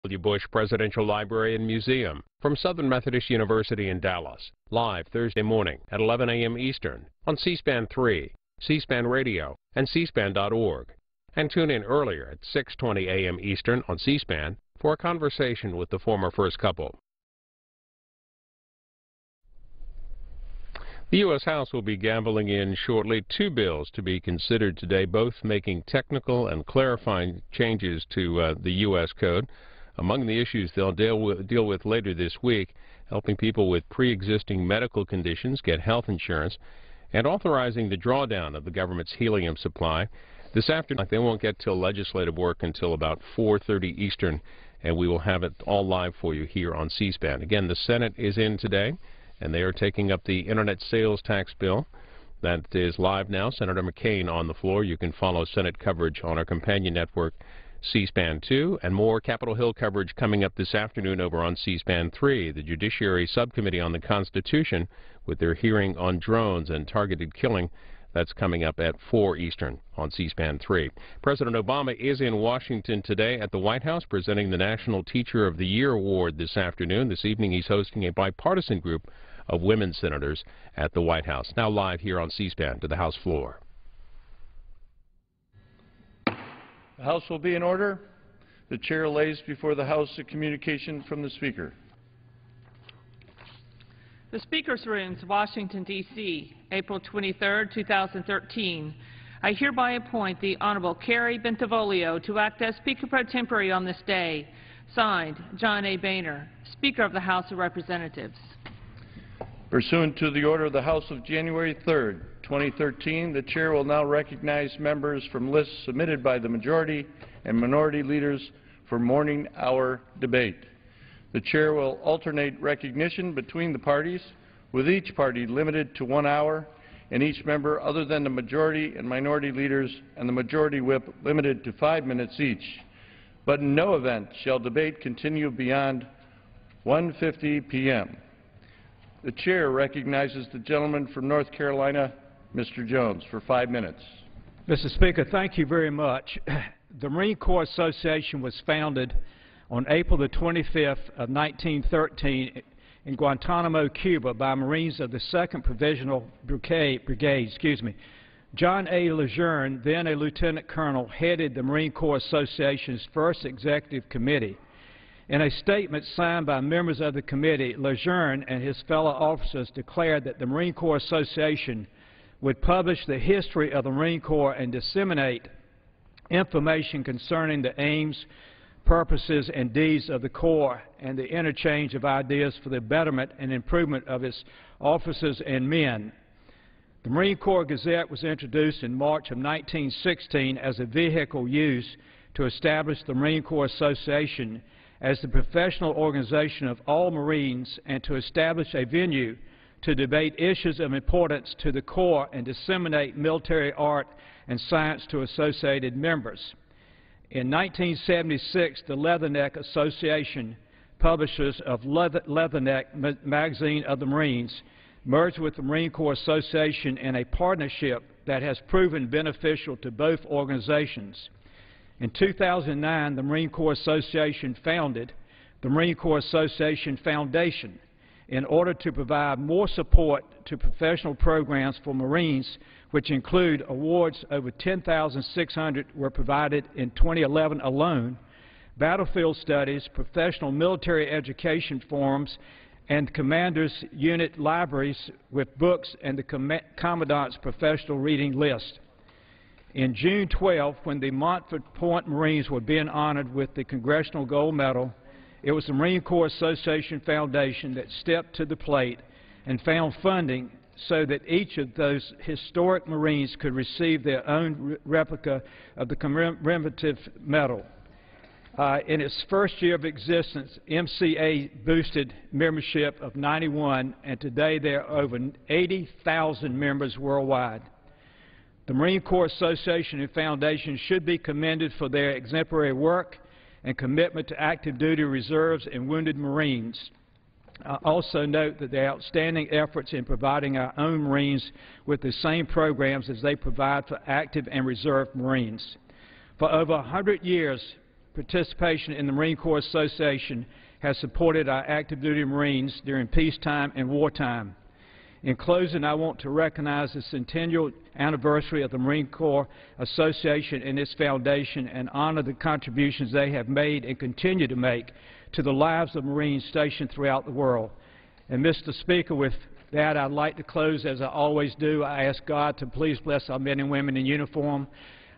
W. Bush Presidential Library and Museum from Southern Methodist University in Dallas, live Thursday morning at 11 a.m. Eastern on C-SPAN 3, C-SPAN Radio, and cspan.org. And tune in earlier at 6:20 a.m. Eastern on C-SPAN for a conversation with the former first couple. The U.S. House will be gaveling in shortly two bills to be considered today, both making technical and clarifying changes to the U.S. Code. Among the issues they'll deal with later this week, helping people with pre-existing medical conditions get health insurance, and authorizing the drawdown of the government's helium supply. This afternoon, they won't get till legislative work until about 4:30 Eastern, and we will have it all live for you here on C-SPAN. Again, the Senate is in today, and they are taking up the Internet sales tax bill. That is live now. Senator McCain on the floor. You can follow Senate coverage on our companion network, C-SPAN 2, and more Capitol Hill coverage coming up this afternoon over on C-SPAN 3. The Judiciary Subcommittee on the Constitution with their hearing on drones and targeted killing. That's coming up at 4 Eastern on C-SPAN 3. President Obama is in Washington today at the White House presenting the National Teacher of the Year Award this afternoon. This evening he's hosting a bipartisan group of women senators at the White House. Now live here on C-SPAN to the House floor. The House will be in order. The chair lays before the House a communication from the Speaker. The Speaker's Rooms, Washington, D.C., April 23, 2013. I hereby appoint the Honorable Carrie Bentivolio to act as Speaker pro tempore on this day. Signed, John A. Boehner, Speaker of the House of Representatives. Pursuant to the order of the House of January 3, 2013, the Chair will now recognize members from lists submitted by the majority and minority leaders for morning hour debate. The Chair will alternate recognition between the parties, with each party limited to 1 hour, and each member other than the majority and minority leaders and the majority whip limited to 5 minutes each. But in no event shall debate continue beyond 1:50 p.m. The Chair recognizes the gentleman from North Carolina, Mr. Jones, for 5 minutes. Mr. Speaker, thank you very much. The Marine Corps Association was founded on April the 25th of 1913 in Guantanamo, Cuba by Marines of the 2nd Provisional Brigade. John A. Lejeune, then a lieutenant colonel, headed the Marine Corps Association's first executive committee. In a statement signed by members of the committee, Lejeune and his fellow officers declared that the Marine Corps Association would publish the history of the Marine Corps and disseminate information concerning the aims, purposes, and deeds of the Corps and the interchange of ideas for the betterment and improvement of its officers and men. The Marine Corps Gazette was introduced in March of 1916 as a vehicle used to establish the Marine Corps Association as the professional organization of all Marines and to establish a venue to debate issues of importance to the Corps and disseminate military art and science to associated members. In 1976, the Leatherneck Association, publishers of Leatherneck magazine of the Marines, merged with the Marine Corps Association in a partnership that has proven beneficial to both organizations. In 2009, the Marine Corps Association founded the Marine Corps Association Foundation in order to provide more support to professional programs for Marines, which include awards. Over 10,600 were provided in 2011 alone, battlefield studies, professional military education forums, and commanders' unit libraries with books and the Commandant's professional reading list. In June 12, when the Montford Point Marines were being honored with the Congressional Gold Medal, it was the Marine Corps Association Foundation that stepped to the plate and found funding so that each of those historic Marines could receive their own replica of the commemorative medal. In its first year of existence, MCA boosted membership of 91, and today there are over 80,000 members worldwide. The Marine Corps Association and Foundation should be commended for their exemplary work and commitment to active duty reserves and wounded Marines. I also note that their outstanding efforts in providing our own Marines with the same programs as they provide for active and reserve Marines. For over 100 years, participation in the Marine Corps Association has supported our active duty Marines during peacetime and wartime. In closing, I want to recognize the centennial anniversary of the Marine Corps Association and its foundation and honor the contributions they have made and continue to make to the lives of Marines stationed throughout the world. And Mr. Speaker, with that, I'd like to close as I always do. I ask God to please bless our men and women in uniform.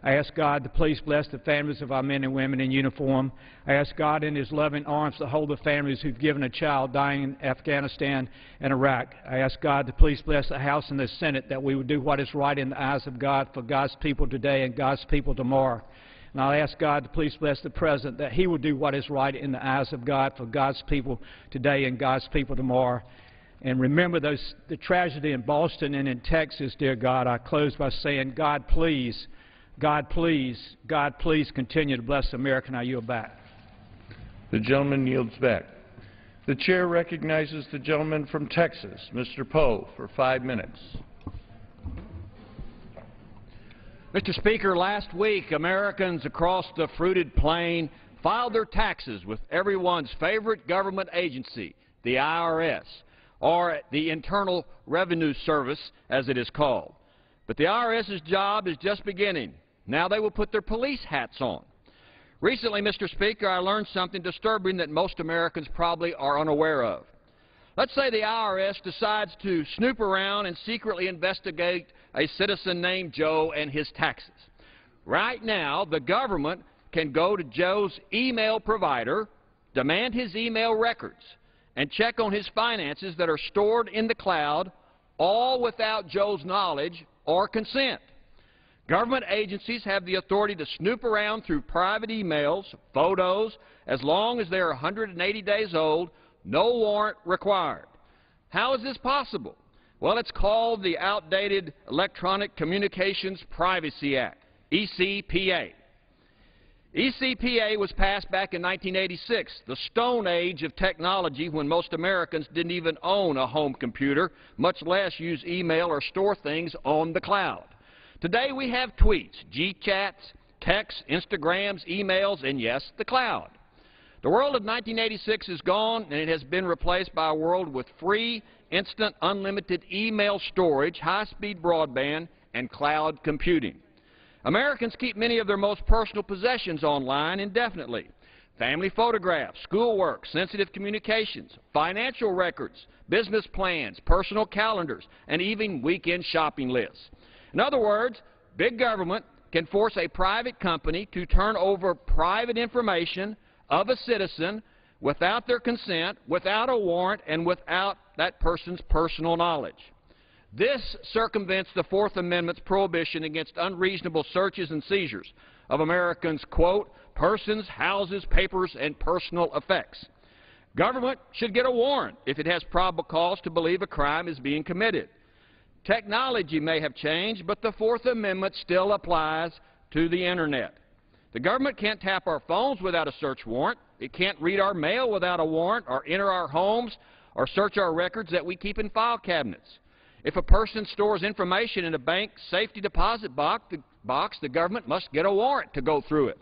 I ask God to please bless the families of our men and women in uniform. I ask God in His loving arms to hold the families who've given a child dying in Afghanistan and Iraq. I ask God to please bless the House and the Senate that we would do what is right in the eyes of God for God's people today and God's people tomorrow. And I ask God to please bless the President that he will do what is right in the eyes of God for God's people today and God's people tomorrow. And remember the tragedy in Boston and in Texas, dear God. I close by saying, God, please continue to bless America. Now yield back. The gentleman yields back. The chair recognizes the gentleman from Texas, Mr. Poe, for 5 minutes. Mr. Speaker, last week Americans across the fruited plain filed their taxes with everyone's favorite government agency, the IRS, or the Internal Revenue Service, as it is called. But the IRS's job is just beginning. Now they will put their police hats on. Recently, Mr. Speaker, I learned something disturbing that most Americans probably are unaware of. Let's say the IRS decides to snoop around and secretly investigate a citizen named Joe and his taxes. Right now, the government can go to Joe's email provider, demand his email records, and check on his finances that are stored in the cloud, all without Joe's knowledge or consent. Government agencies have the authority to snoop around through private emails, photos, as long as they are 180 days old, no warrant required. How is this possible? Well, it's called the outdated Electronic Communications Privacy Act, ECPA. ECPA was passed back in 1986, the stone age of technology when most Americans didn't even own a home computer, much less use email or store things on the cloud. Today we have tweets, G-chats, texts, Instagrams, emails, and yes, the cloud. The world of 1986 is gone, and it has been replaced by a world with free, instant, unlimited email storage, high-speed broadband, and cloud computing. Americans keep many of their most personal possessions online indefinitely. Family photographs, schoolwork, sensitive communications, financial records, business plans, personal calendars, and even weekend shopping lists. In other words, big government can force a private company to turn over private information of a citizen without their consent, without a warrant, and without that person's personal knowledge. This circumvents the Fourth Amendment's prohibition against unreasonable searches and seizures of Americans', quote, persons, houses, papers, and personal effects. Government should get a warrant if it has probable cause to believe a crime is being committed. Technology may have changed, but the Fourth Amendment still applies to the Internet. The government can't tap our phones without a search warrant. It can't read our mail without a warrant or enter our homes or search our records that we keep in file cabinets. If a person stores information in a bank safety deposit box, the government must get a warrant to go through it.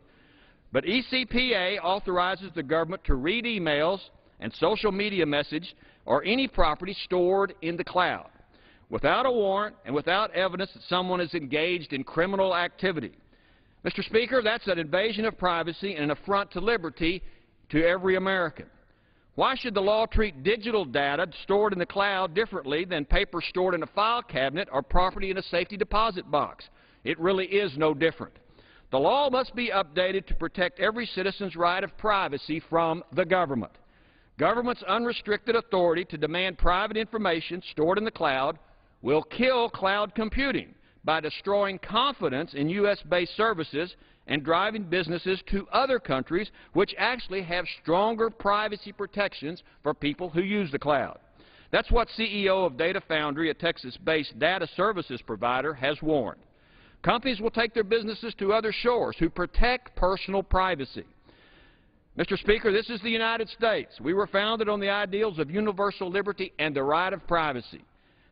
But ECPA authorizes the government to read emails and social media message or any property stored in the cloud without a warrant and without evidence that someone is engaged in criminal activity. Mr. Speaker, that's an invasion of privacy and an affront to liberty to every American. Why should the law treat digital data stored in the cloud differently than paper stored in a file cabinet or property in a safety deposit box? It really is no different. The law must be updated to protect every citizen's right of privacy from the government. Government's unrestricted authority to demand private information stored in the cloud will kill cloud computing by destroying confidence in U.S.-based services and driving businesses to other countries which actually have stronger privacy protections for people who use the cloud. That's what CEO of Data Foundry, a Texas-based data services provider, has warned. Companies will take their businesses to other shores who protect personal privacy. Mr. Speaker, this is the United States. We were founded on the ideals of universal liberty and the right of privacy.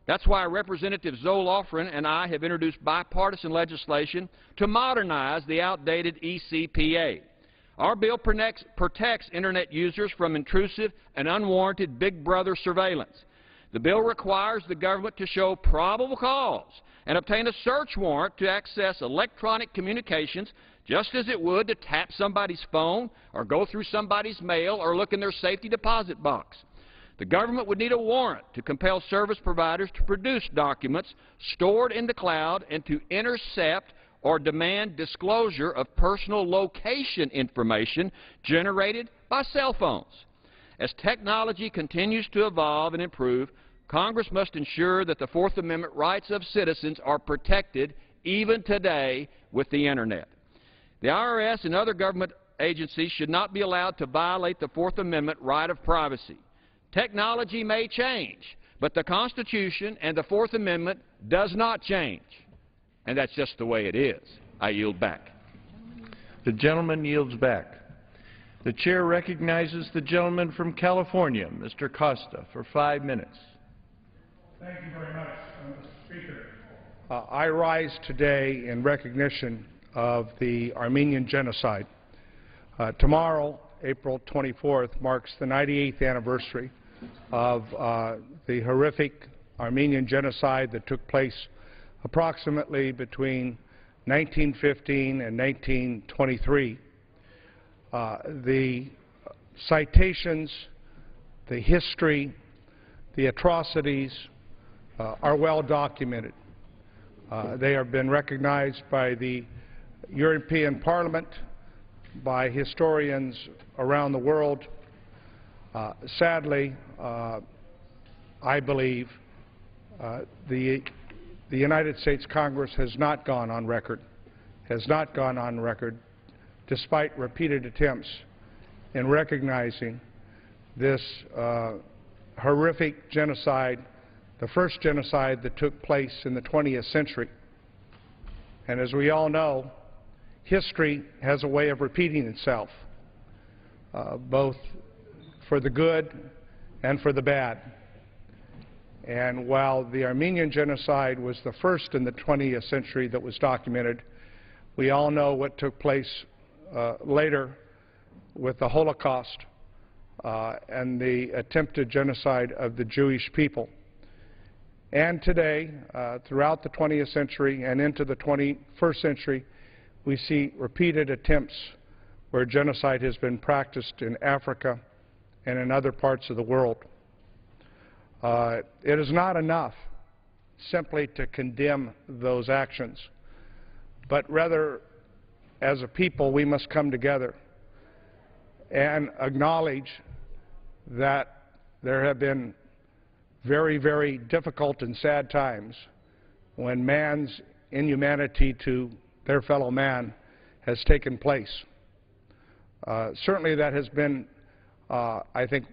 That's why Representative Zoe Lofgren and I have introduced bipartisan legislation to modernize the outdated ECPA. Our bill protects Internet users from intrusive and unwarranted Big Brother surveillance. The bill requires the government to show probable cause and obtain a search warrant to access electronic communications just as it would to tap somebody's phone or go through somebody's mail or look in their safety deposit box. The government would need a warrant to compel service providers to produce documents stored in the cloud and to intercept or demand disclosure of personal location information generated by cell phones. As technology continues to evolve and improve, Congress must ensure that the Fourth Amendment rights of citizens are protected even today with the Internet. The IRS and other government agencies should not be allowed to violate the Fourth Amendment right of privacy. Technology may change, but the Constitution and the Fourth Amendment does not change. And that's just the way it is. I yield back. The gentleman yields back. The chair recognizes the gentleman from California, Mr. Costa, for 5 minutes. Thank you very much, Mr. Speaker. I rise today in recognition of the Armenian genocide. Tomorrow, April 24th, marks the 98th anniversary of the horrific Armenian genocide that took place approximately between 1915 and 1923. The citations, the history, the atrocities are well documented. They have been recognized by the European Parliament, by historians around the world. Sadly, I believe the United States Congress has not gone on record, despite repeated attempts in recognizing this horrific genocide, the first genocide that took place in the 20th century. And as we all know, history has a way of repeating itself, both for the good and for the bad. And while the Armenian genocide was the first in the 20th century that was documented, we all know what took place later with the Holocaust and the attempted genocide of the Jewish people. And today, throughout the 20th century and into the 21st century, we see repeated attempts where genocide has been practiced in Africa and in other parts of the world. It is not enough simply to condemn those actions, but rather, as a people, we must come together and acknowledge that there have been very, very difficult and sad times when man's inhumanity to their fellow man has taken place. Certainly that has been, I think,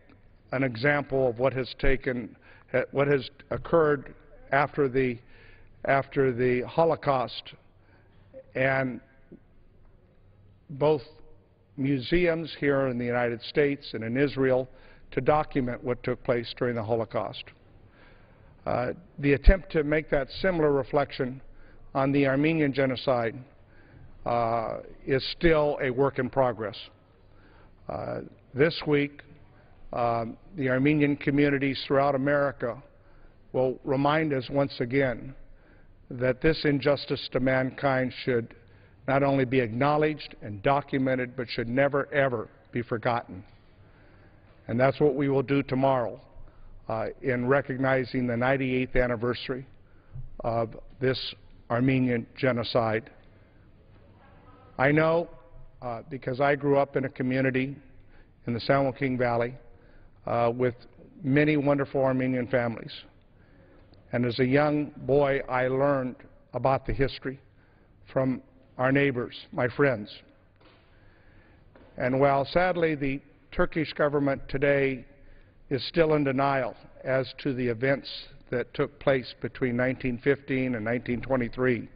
an example of what has occurred after the Holocaust, and both museums here in the United States and in Israel to document what took place during the Holocaust. The attempt to make that similar reflection on the Armenian genocide is still a work in progress. This week, the Armenian communities throughout America will remind us once again that this injustice to mankind should not only be acknowledged and documented, but should never, ever be forgotten. And that's what we will do tomorrow in recognizing the 98th anniversary of this Armenian genocide. I know, because I grew up in a community in the San Joaquin Valley with many wonderful Armenian families. And as a young boy, I learned about the history from our neighbors, my friends. And while sadly the Turkish government today is still in denial as to the events that took place between 1915 and 1923,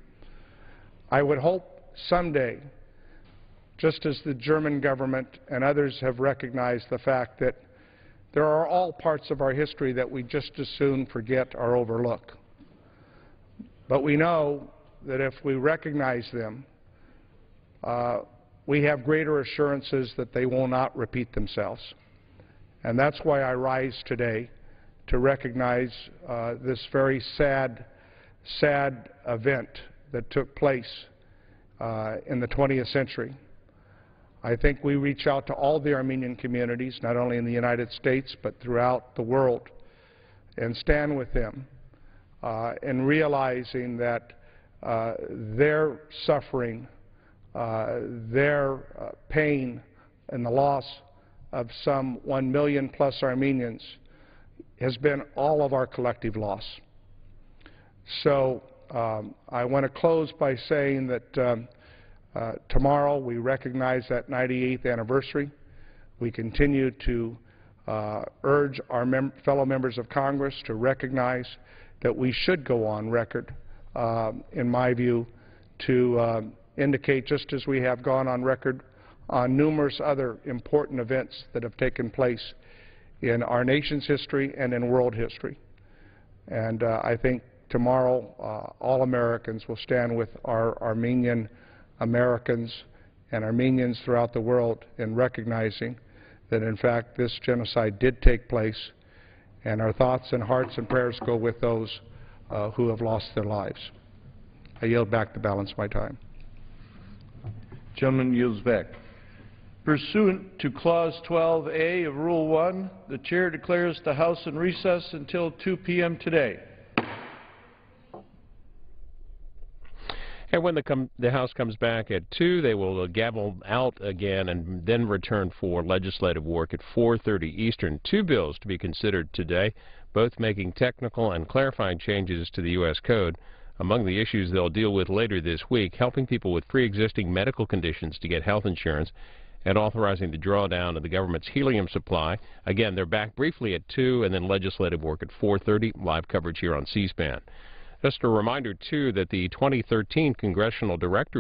I would hope someday, just as the German government and others have recognized the fact that there are all parts of our history that we just as soon forget or overlook. But we know that if we recognize them, we have greater assurances that they will not repeat themselves. And that's why I rise today to recognize this very sad event that took place in the 20th century. I think we reach out to all the Armenian communities, not only in the United States, but throughout the world, and stand with them in realizing that their suffering, their pain, and the loss of some 1 million plus Armenians has been all of our collective loss. So I want to close by saying that tomorrow we recognize that 98th anniversary. We continue to urge our fellow members of Congress to recognize that we should go on record, in my view, to indicate, just as we have gone on record on numerous other important events that have taken place in our nation's history and in world history. And I think tomorrow all Americans will stand with our Armenian Americans and Armenians throughout the world in recognizing that, in fact, this genocide did take place, and our thoughts and hearts and prayers go with those who have lost their lives. I yield back the balance of my time. Gentleman yields back. Pursuant to Clause 12A of Rule 1, the Chair declares the House in recess until 2 p.m. today. And when the House comes back at 2, they will gavel out again and then return for legislative work at 4:30 Eastern. 2 bills to be considered today, both making technical and clarifying changes to the U.S. Code. Among the issues they'll deal with later this week, helping people with pre-existing medical conditions to get health insurance and authorizing the drawdown of the government's helium supply. Again, they're back briefly at 2 and then legislative work at 4:30. Live coverage here on C-SPAN. Just a reminder, too, that the 2013 Congressional Director